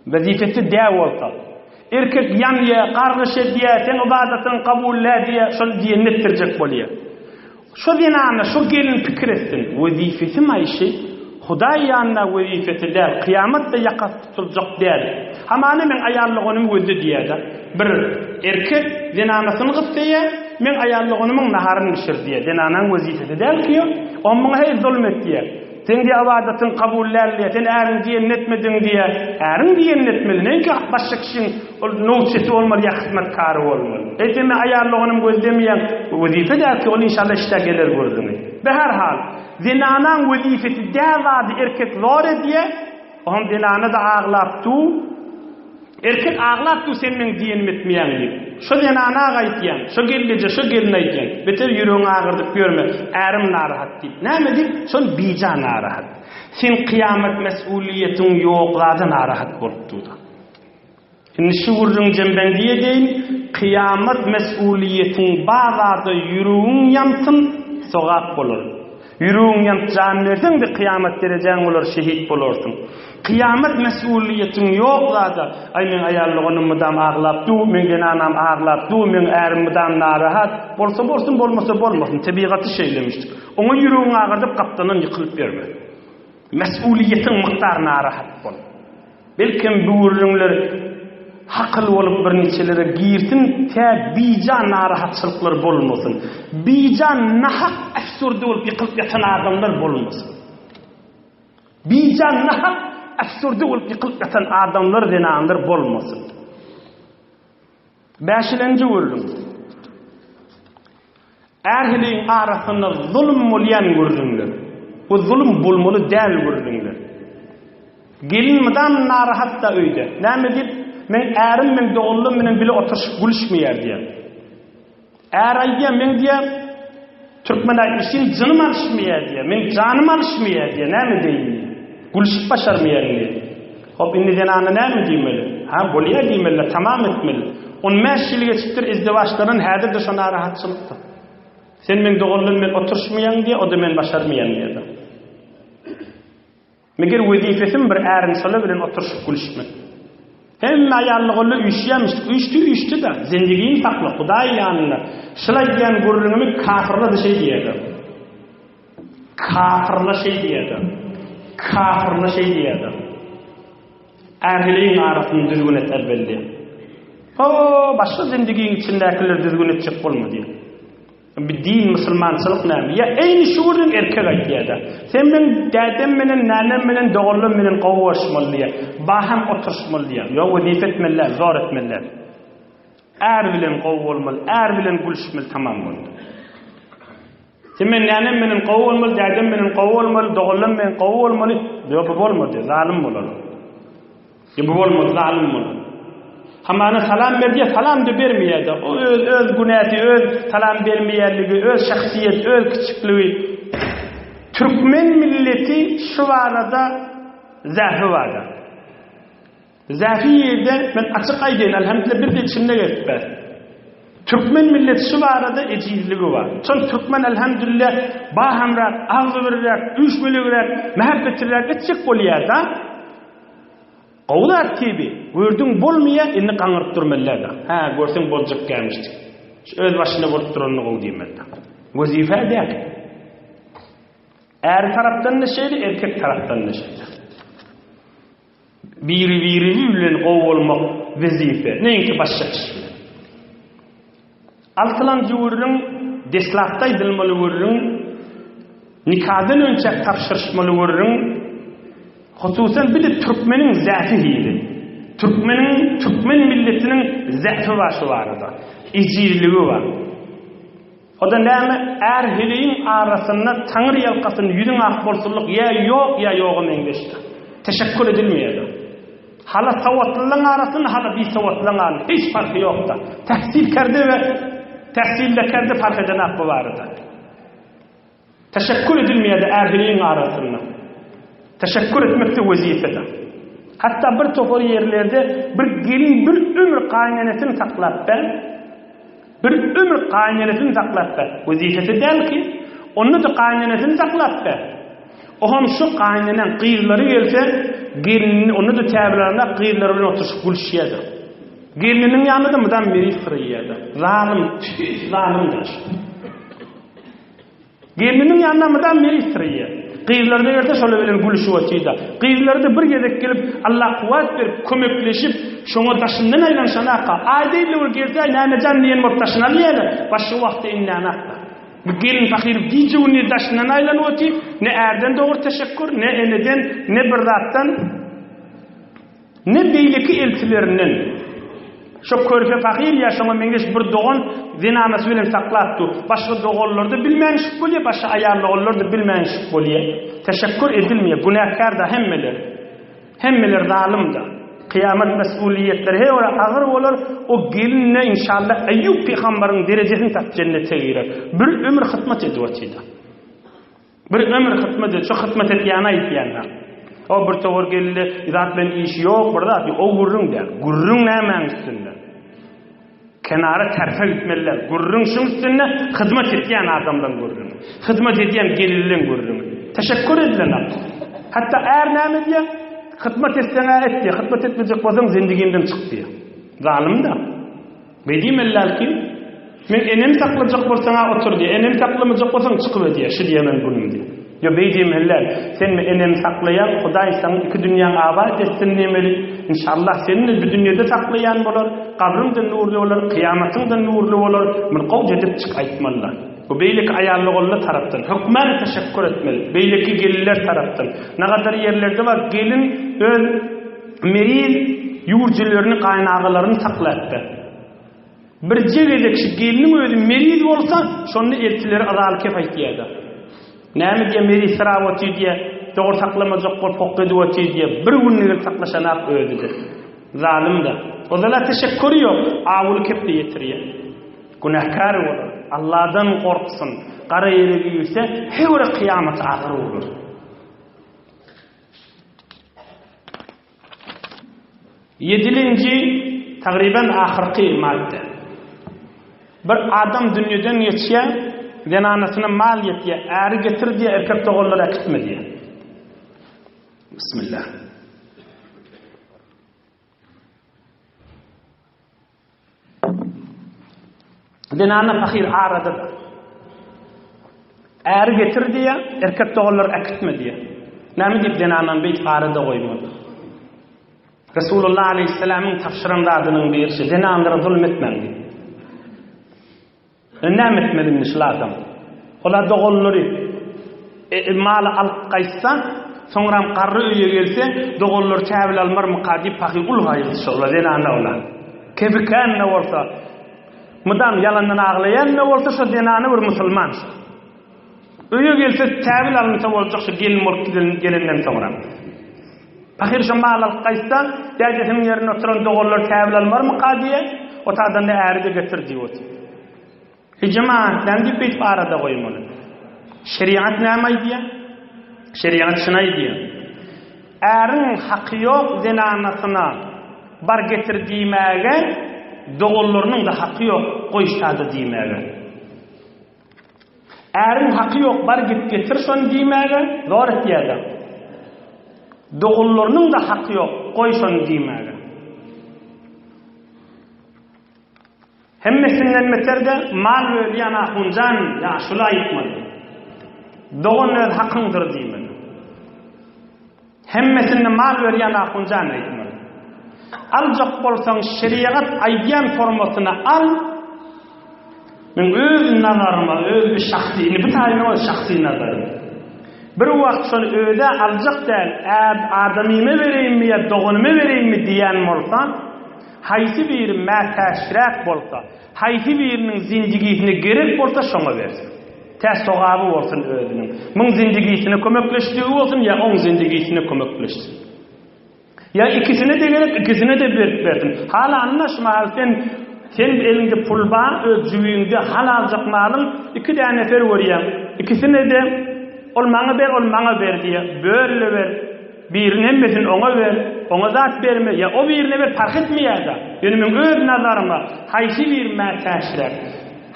Vazifeti de olsa. Erkek yanıya, kargış ediye, sen ibadetini kabulle diye, şol diye nettirecek boluyor. Şu zenana, şu gelin fikir etsin. Vazifeti ma işi, Huday yanına vazifeti der, kıyamette yakas tutulacak der. Hamane men ayarlığınım gözü diye de. Bir erkek zenanasını kısaya, men ayarlığınımın naharını pişir diye. Zenanan vazifeti der ki, onun hey zulmet diye. Sen diye ibadetin kabuller diye, sen erin diye netmedin diye. Erin diye netmeli. Ne ki başka kişinin nöçesi olmalı ya hizmetkarı olmalı. Sen ayarlığınım göz demeyen vazife der ki, onu inşallah işte gelir gördüğünü. Ve her hal, zenanan vazifeti devadı erkek zor diye, onun zenanı da ağlaptı. Erkek ağlaptı sen men diyenim etmeyen gibi. Şu zenana gaytiyen, şu gellice, şu gelnayken, beter yürüğünü ağırdık görme, erim narahat deyip. Näme deyip? Son bija narahat. Sen kıyamet mesuliyetin yokladı narahat bolupdu da. Şimdi şu vurrun cemben diye deyin, kıyamet mesuliyetin bağlarda yürüğün yansın, soğak bolur. Yürüğün yant can verdin de kıyamet dereceğin olur, şehit bolursun. Kıyamet mesuliyetin yokladı. Ay men ayarlığını mıdam ağlapdu, men genanam ağlapdu, men erim mıdam narahat. Bolsa bolsun, bolmasa bolmasın. Tabiatı şeylemiştik. Onu yürüğün ağırdıp kaptanın yıkılıp verme. Mesuliyetin mıqtar narahat bol. Belki bu ürünler hakıl olup bir neçelere girsin, bija narahatçılıklar bolmasın. Bija nahak efsurde olup yıkılıp yatan adamlar bolmasın. Bija nahak efsurde olup yıkılıp yatan adamlar denanlar bolmasın. Beşilinci ürün. Erhiliğin arasında zulüm molyan ürünler. Bu zulüm bulmalı del ürünler. Gelin mıdan narahat da öyde. Näme deyip? Men erim men doğullum menen bile oturuşup gülüşmeýär diýär. Äraýya men diýär Türkmen aýtmyşyn jynym alışmaýar diýär. Men janym alışmaýar diýär. Näme diýin? Gülüşüp başarmaýar diýär. Hop indi denany näme diýmeli? Ha bolýar diýmeli, tamam etmeli. On mäşilge çykdyr izdiwaçlaryň häzir de şona rahatçylykdy. Sen men doğullum men oturuşmaýan diýär, o da men başarmaýan diýär. Meger wezifetim bir ärin şola bilen oturuşup gülüşmek. Hem ayarlıqlı uyuştu da zindigiyin saklı Huday yanına şılay diyen gurrunumi kafirla da şey diyedi. Kafirla şey diyedi. Erhiliğin arasını düzgün et elbelli. Başka zindigiyin içindekiler düzgün etcek olma diye. Bir din Müslümançılık näme? Ya eyni şuurun erkek aýtýar. Sen men dädem menen, nänem menen, dogullum menen gowuşmaly diýär. Baham oturşmaly diýär. Ýa wezifet etmeler, zor etmeler. Er bilen gowulmaly, er bilen gülüşmeli tamam boldy. Sen men nänem menen gowulmaly, dädem menen gowulmaly, dogullum menen gowulmaly. Ýa bu bolmady, zalim bolar. Bu bolmady, zalim bolar. Hamana salam berdiye, salam da bermeyedi. O öz günahı, öz salam vermeyenligi, öz şahsiyet, öz küçüklüğü. Türkmen milleti şu arada zahı vardı. Zahı yerde, ben açık aydın, elhamdülillah bir de içinde geçti. Türkmen milleti şu arada ecizliği var. Son Türkmen elhamdülillah bahamrak, ağzı verirek, üşmülüğürek, mehabbetilerek etçek bolýar da. Qawlar tibi, gördüň bolmaya inni qaňyryp durmalar da. Ha, görseň boljak gelmişdik. Öz başyna bolup duranyny gow diýmeli. Wazifa däl. Er tarapdan da şeýdi, erkek tarapdan da şeýdi. biri bilen gowulmak wezife näinki başga iş. Altılan jurun deslaqtay dilmaly görüň, nikadan önce tapşyrışmaly görüň. Hususan bir de Türkmenin zäti hili. Türkmen milletinin zäti başy barada. Ejirligi var. Oda näme erhiliğin arasında Tanrı yalqasyny yüzüň ak bolsunlyk ya ýok ya ýogy meňdeşdi. Teşekkür edilmeýär. Hala sawatlyň arasynda hala bir sawatlyň arasynda hiç farky ýokda. Tahsilkerde ve tahsildekerde fark eden ak barada. Teşekkür edilmeýär erhiliğin arasynda. Teşekkür etmekte wezifede. Hatta bir topor yerlerde bir gelin bir ömür qaynanasını saklap ben, bir ömür qaynanasını saklap ben. Wezifesi del ki, onu da qaynanasını saklap ben. Oham şu qaynanan qiyirleri gelse, gelinin onu da təbirlerinde qiyirlerine oturuşup gülüşüyordu. Gelinin yanında da mıdan biri sırıyıyordu. Zalimdir. Gelinin yanında mıdan biri sırıyıyordu. Qiyirlerde yerde şöyle bilen gülüşü watýda. Qiyirlerde bir gezek gelip Allah kuwat berip kömekleşip şoňa daşyndan aýlanşanaka aýdyly bir gelse nämejan diýen bolup daşynalýar. Başga wagtda innanaka. Bu gelin fakir diýjüni daşyndan aýlanyp otýar. Ne erden dogry teşekkür, ne eneden, ne bir zatdan, ne beýleki elçilerinden. Şu körpe fakir ýaşaňa meňdeş bir dogan zinanasy bilen saklatdy. Başga doganlarda bilmänşik bolýar, başga aýarlylarda bilmänşik bolýar. Teşekkür edilmeýär. Günahkar da hemmeler zalimda. Kıyamet mesuliyetleri he ora agyr bolar. O gelinne inşallah Eyyub peýgamberiň derejesini tap cennete girer. Bir ömür hyzmat edip otýdy. Bir ömür hyzmat edip, şu hyzmat etýäni aýtýanlar. O bir towar geldi, zat bilen iş ýok, burada o gurrun der. Gurrun näme üstünde? Kenara terfe gitmeliler. Gurrun şun üstünde hyzmat etýän adamdan gurrun. Hyzmat etýän gelinlen gurrun. Teşekkür edilen. Hatta er näme diýär? Hyzmat etseňe etdi, hyzmat etmejek bolsaň zindigimden çyk diýär. Zalim da. Bedimellal ki men enem saklajak bolsaňa otur diýär. Enem saklamajak bolsaň çykyp diýär. Şu diýemen bunun diýär. Ya beydim helal, sen mi enem saklayan, Hudaý sana iki dünýäň abad etsin demeli. İnşallah seni bu dünýede saklayan bolar, kabrynda nurly bolar, kıyamatynda nurly bolar. Men gowj edip çyk aýtmalar. Bu beýlik aýarlygylar tarapdan hükmen teşekkür etmeli. Beýleki gelinler tarapdan. Nagadar yerlerde var gelin öz meril ýurjylaryny gaýnagalaryny saklatdy. Bir jegedek şu gelinin özü meril bolsa, şonu elçileri azalyk aýtýardy. Näme diye meri sıraw otýar diye, dogry saklamajak bolup pok edip otýar diye bir günlük saklaşanak öldüdir. Zalim da. O da teşekkür ýok, awul kepdi ýetirýär. Günahkar bolar. Allah'dan korksun. Qara ýerege ýürse, hewre kıyamat agyr bolar. Yedilinci, taqriban ahirki madde. Bir adam dünýeden geçýär, zenanasyna mal ýetýär, äri getir diýe erkek togallara gitme diýe. Bismillah. Zenana fakir arada. Äri getir diýe erkek togallara gitme diýe. Näme diýip zenanan beýt arada goýmady. Resulullah aleyhisselam'ın tafsirandadının bir şey, zenanlara zulmetmendi. Näme etmedimmiş lazım. Ola dogalları malı alıp qaysa, soňra qarry öýe gelse, dogallar çäbil almar muqadip paky ulgaýdy şola zenana ola. Kebikan ne bolsa, mudan yalandan aglayan ne bolsa şu zenana bir musulman. Öýe gelse çäbil almasa boljak şu gelin gelenden soňra. Pakir şu mal alıp qaysa, däjetin ýerine oturan dogallar çäbil almar muqadiye, o tadan da äride getir diýýär. Cemaatden dip bir arada goýmaly. Şeriat näme diýär? Şeriat şuna diýär. Äriň haqqy ýok zenanasyna bar getir diýmäge, dogallarynyň da haqqy ýok goýşady diýmäge. Äriň haqqy ýok bar getir şonu diýmäge, zor etýär. Dogallarynyň da haqqy ýok goýşany diýmäge. Hemmesinden meterde mal ve yana huncan ya şula aytmaly. Doğan öz hakkındır diýmeli. hemmesini mal berýän Ahunjan aýtmaly. Aljak bolsaň şeriat aýdýan formatyna al. Men öz nazarıma, öz bir şahsiyini, bu taýyny o şahsi nazarym. Bir wagt şol öýde aljak däl, adamymy bereyinmi ýa dogunymy bereyinmi diýen bolsa, haýsy bir mätäşrek bolsa, haýsy biriniň zindigisine gerek bolsa şoňa bersin. Täs sogaby bolsun özüniň. Muň zindigisine kömekleşdigi bolsun ýa oň zindigisine kömekleşsin. Ya ikisine de gerek, ikisine de bersin. Hala anlaşmaal sen elinde pul bar, öz jübüňde halal jakmalyň iki däne nefer görýär. İkisine de ol maňa ber diýe. Böyle ber. Birine mesin oňa ber, oňa zat berme. Ya o birine ber fark etmeýär. Benim öz nazaryma haýsy bir mätäşrek,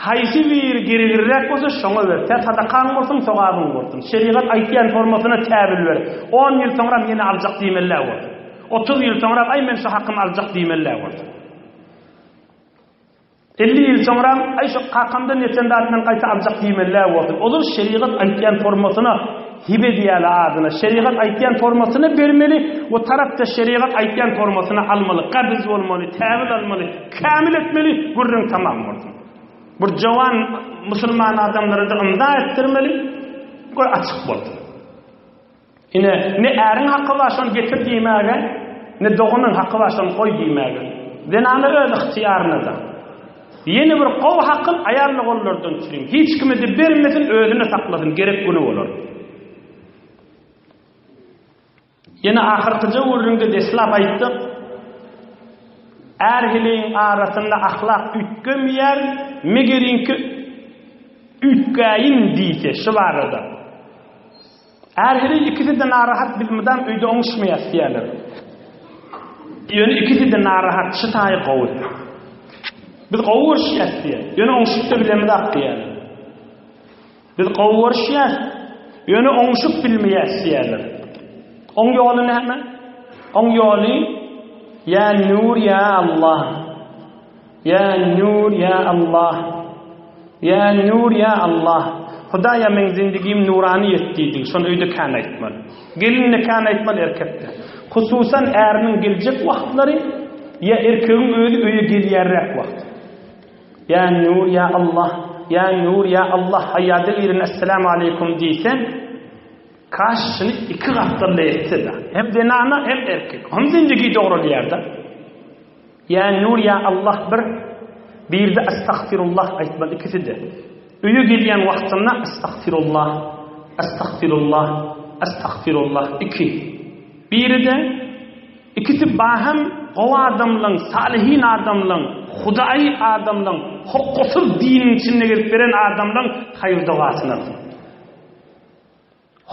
haýsy bir girgirrek bolsa şoňa ber. Tä sadakaň bolsun, sogabyň bolsun. Şeriat aýtýan formatyna täbil ber. 10 ýyl soňra meni aljak diýmeler boldy. 30 ýyl soňra ay men şu hakkym aljak diýmeler boldy. 50 ýyl soňra ay şu hakkymda neçendatdan gaýta aljak diýmeler boldy. Olur şeriat aýtýan formatyna hibe diýäle adyna, şeriat aýtýan formatyny bermeli, o tarapda şeriat aýtýan formatyny almaly, gabiz bolmaly, täbil almaly, kamil etmeli, gurrun tamam boldy. Bu jawan musulman adamlary da ymza etdirmeli, bu açyk boldy. Ine ne äriň hakkı bar şonu getir diýmäge, ne dogunyň hakkı bar şonu goý diýmäge. Denany öz ihtiýaryna da. Yeni bir gow hakkyn aýarly gollardan çyryň. Hiç kime de bermesin, özüne saklasyn, gerek bunu bolar. Yine ahirki jawrunga deslap aýtdyk. Erhiliň arasynda ahlak ütgemýär, megerinki ütgäýin diýse şu barada. Erhili ikisi de narahat bilmeden öýde oňuşmaýar diýerler. Ýöne ikisi de narahat şytaý gowy. Biz gowurşýas diýer. Ýöne oňuşyp bilemdik diýerler. Biz gowurşýas, ýöne oňuşyp bilmeýäs diýerler. Oň ýoly näme? Oň ýoly ya nur ya Allah. Ya nur ya Allah. Ya nur ya Allah. Hudaýa men zindigim nurani etdiýdi. Şonu öýde kan aýtmaly. Gelinne kan aýtmaly erkekde. Hususan äriniň geljek wagtlary ya erkegiň öýde öýe gelýärrek wagt. Ya nur ya Allah. Ya nur ya Allah. Haýada irin assalamu aleykum diýsen, kaşyny iki gatlarla etse de. Hem denana hem erkek. Hem zindigi dogrulyarda. Ya nur ya Allah bir de estağfirullah aýtmaly ikisi de. Öýe gelýän wagtynda estağfirullah, estağfirullah, estağfirullah iki. Biri de ikisi baham gowa adamlaryň, salihin adamlaryň, Hudaý adamlaryň, hukuksyz dinin içinde girip beren adamlaryň haýyr duasyny.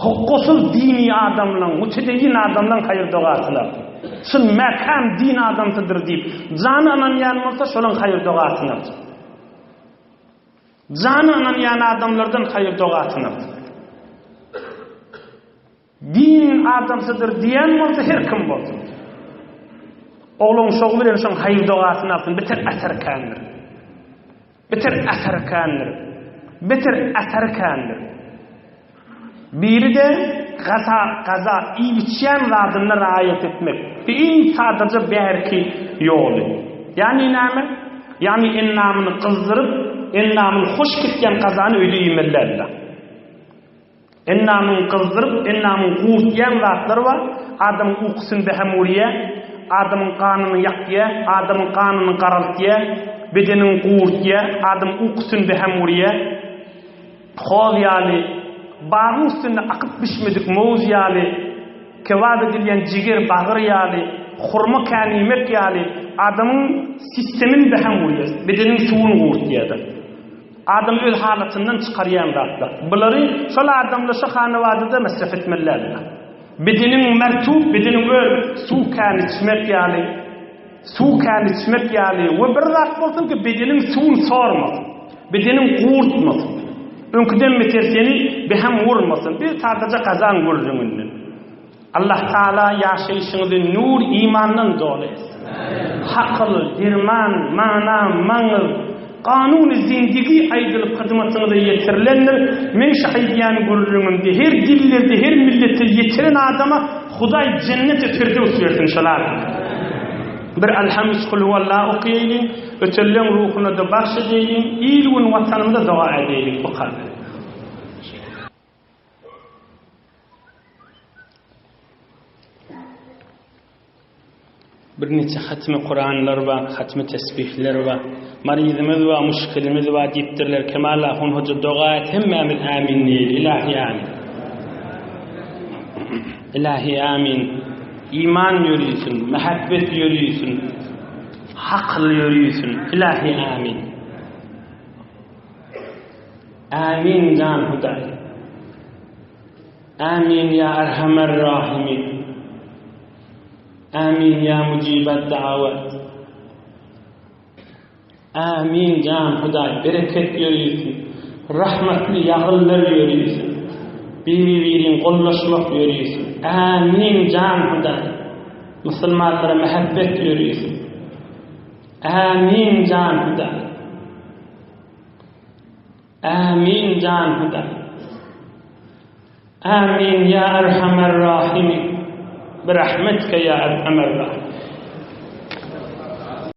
Hukuksyz dini adamlaryň, mutedeyyin adamlaryň haýyr duasyny. Şun makam din adamsydyr diýip, jany anan ýany bolsa şolaň haýyr duasyny. Jany anan ýany adamlardan haýyr duasyny. Din adamsydyr diýen bolsa her kim bolsun. Oğlum şoğlu bilen şoň haýyr duasyny alsyn, beter asar kandyr. Beter asar kandyr. Beter asar kandyr. Biri de gaza iýçän zadyna raýat etmek. Iň sadajy bärki ýoly. Yani näme? Yani ennamyny kızdyryp, ennamyny hoş ketken gazany öýde ýemellerler. Ennamyny kızdyryp, ennamyny gurtýan zatlar bar. Adam uqsyn behemuriye, adamın kanını yakya, adamın kanını karaltya, bedenin gurtya, adam uqsyn behemuriye, hol ýaly bağın üstünde akıp pişmedik moz ýaly, kebab edilýän jiger bagyr ýaly, hurma kanimek ýaly, adamın sistemin behemuriye, bedenin suwuny gurtýada. Adam öz halatından çykarýan zatlar. Bulary şol adamla şu hanawada masraf etmelerler. Bedenin mertub, bedenin öl, su kan içmek ýaly, we bir zat bolsun ki bedenin suwun sormasyn, bedenin gurtmasyn. Öňküden meterseni behem vurmasyn, bir sadaja kazan gurjundan. Allah Taala ýaşaýyşyňyzy nur imandan doly etsin. Hakly, dirman, mana, maňyz, kanun zindigi aýdylyp hyzmatyňyza ýetirilenler. Men şahydiýany gurrunymdy. Her dillerde, her milletde ýetiren adama Hudaý jenneti firdews bersin şolar. Bir alhamd kul huvallahu okuyayım, ötellen ruhuna da bahşedelim, ilgun vatanımda dua edelim bu kadar. Bir neçe hatmi Kur'anlar var, hatmi tesbihler var. Marizimiz var, müşkilimiz var deyipdirler. Kemallah hun hoca dua et, hemmemiz amin değil. İlahi amin. İlahi amin. İman yürüysün, mehabbet yürüysün, hakl yürüysün. İlahi amin. Amin can Huday. Amin ya Erhamer Rahimin. Amin ya mucibet davet. Amin can Huday. Bereket yürüysün. Rahmetli yağıllar yürüysün. Birbirin kollaşmak yürüysün. Amin can Huday. Müslümanlara mehabbet yürüysün. Amin can Huday. Amin can Huday. Amin ya Erhamer Rahimin. برحمتك يا أرحم الراحمين.